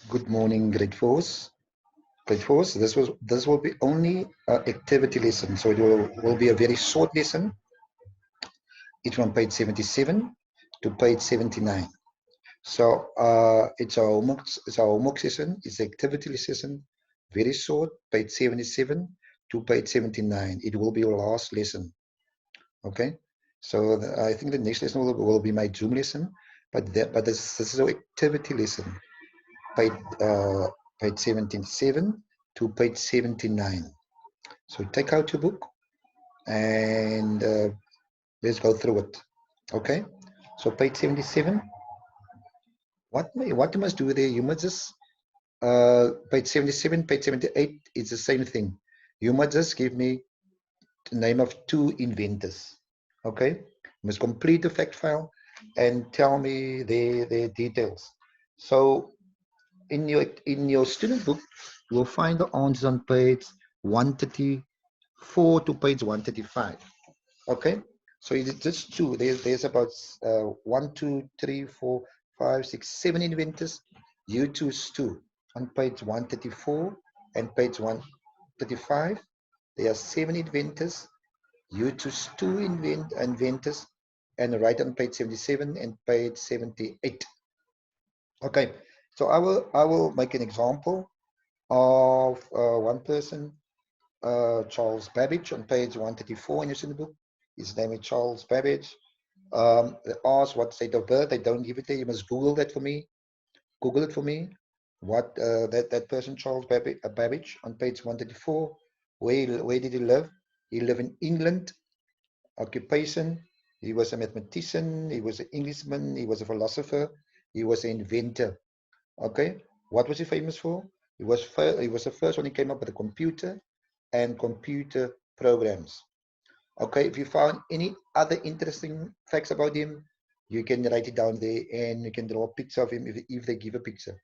Good morning, grade fours. Grade fours. This will be only an activity lesson, so it will be a very short lesson. It's from page 77 to page 79. So it's a homework. It's a homework session. It's an activity session. Very short. Page 77 to page 79. It will be your last lesson. Okay. So I think the next lesson will be my Zoom lesson, but this is an activity lesson. Page 77 to page 79. So take out your book and let's go through it. Okay. So page 77. What you must do there? You must just page 77, page 78 is the same thing. You must just give me the name of two inventors. Okay. You must complete the fact file and tell me their details. So in your student book, you'll find the answers on page 134 to page 135. Okay, so it's just two. There's about 1, 2, 3, 4, 5, 6, 7 inventors. You choose two on page 134 and page 135. There are 7 inventors. You choose two inventors and write on page 77 and page 78. Okay, so I will make an example of one person, Charles Babbage, on page 134 in your student book. His name is Charles Babbage. They ask what date of birth. They don't give it there. You must Google that for me. Google it for me. What that person, Charles Babbage, on page 134. Where did he live? He lived in England. Occupation. He was a mathematician. He was an Englishman. He was a philosopher. He was an inventor. Okay, what was he famous for? He was the first one who came up with a computer and computer programs. Okay, if you found any other interesting facts about him, you can write it down there and you can draw a picture of him if they give a picture.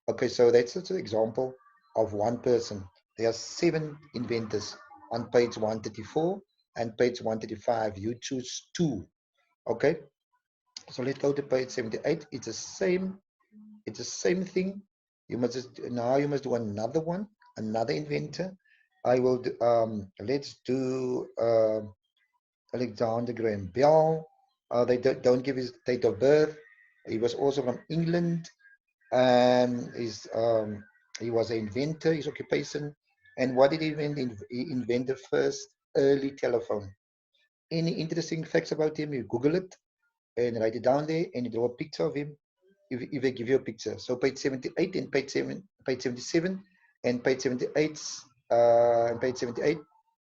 Okay, so that's just an example of one person. There are 7 inventors on page 134 and page 135. You choose 2. Okay, so let's go to page 78. It's the same thing. You must do another one, another inventor. I will do, let's do Alexander Graham Bell. They don't give his date of birth. He was also from England, and he was an inventor. His occupation, and what did he invent? He invented first early telephone. Any interesting facts about him? You Google it and write it down there, and you draw a picture of him if they give you a picture. So page 78 and page 77 and page 78 and page 78,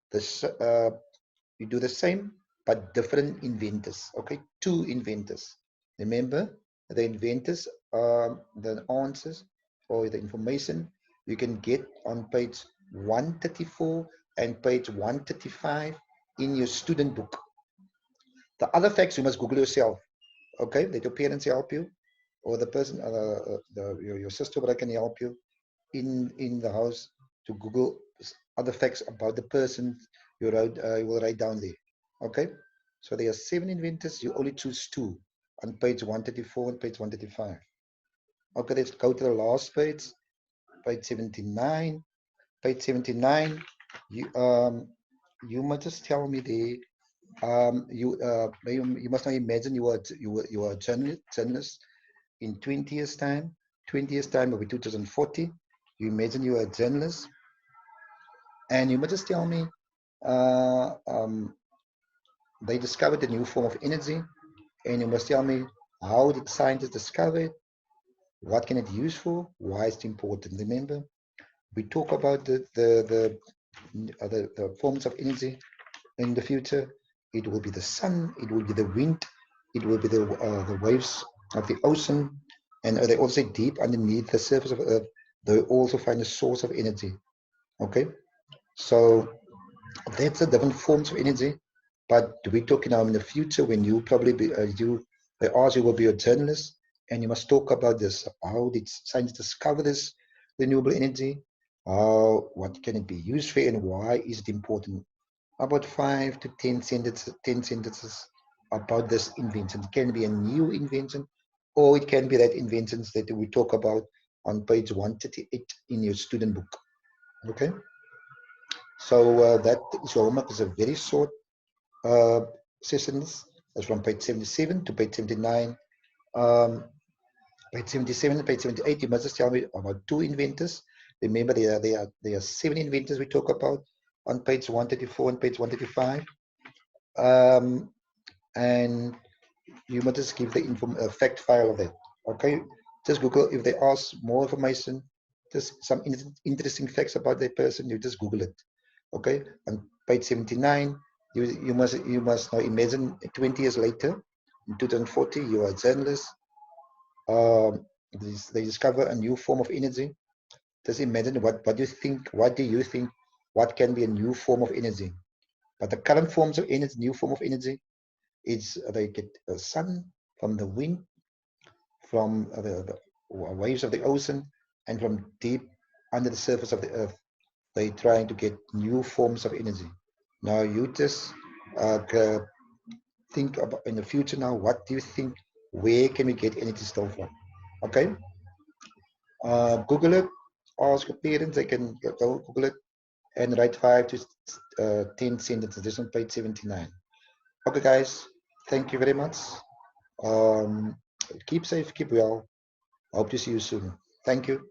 this you do the same but different inventors. Okay, 2 inventors. Remember, the inventors, the answers or the information you can get on page 134 and page 135 in your student book. The other facts you must Google yourself. Okay, let your parents help you, or the person, your sister, but I can help you in the house to Google other facts about the person you will write down there. Okay, so there are 7 inventors. You only choose 2 on page 134 and page 135. Okay, let's go to the last page, page 79. Page 79. You must just tell me there. You must not imagine you are a journalist in 20 years time. 20 years time will be 2040. You imagine you are a journalist, and you must just tell me uh, um, they discovered a new form of energy, and you must tell me how did scientists discover it, what can it use for, why it's important. Remember, we talk about the forms of energy in the future. It will be the sun, it will be the wind, it will be the waves of the ocean, and they also deep underneath the surface of Earth, they also find a source of energy. Okay, so that's the different forms of energy. But we're talking now in the future when you probably be they ask you will be a journalist, and you must talk about this. How did science discover this renewable energy? What can it be used for, and why is it important? About 5 to 10 sentences about this invention. It can be a new invention, or it can be that inventions that we talk about on page 138 in your student book. Okay, so that is your homework. Is a very short sessions. That's from page 77 to page 79. Page 77 and page 78, you must just tell me about two inventors. Remember, there are 7 inventors we talk about on page 134 and page 135. And you must just give the fact file of that. Okay, just Google. If they ask more information, just some interesting facts about that person, you just Google it. Okay, on page 79, you must now imagine 20 years later, in 2040, you are a journalist. They discover a new form of energy. Just imagine what do you think? What do you think? What can be a new form of energy? But the current forms of energy, new form of energy, is they get the sun from the wind, from the waves of the ocean, and from deep under the surface of the earth. They're trying to get new forms of energy. Now you just think about in the future. Now, what do you think? Where can we get energy still from? Okay, Google it. Ask your parents. They can go Google it and write 5 to 10 sentences. This on page 79. Okay, guys. Thank you very much. Keep safe, keep well. Hope to see you soon. Thank you.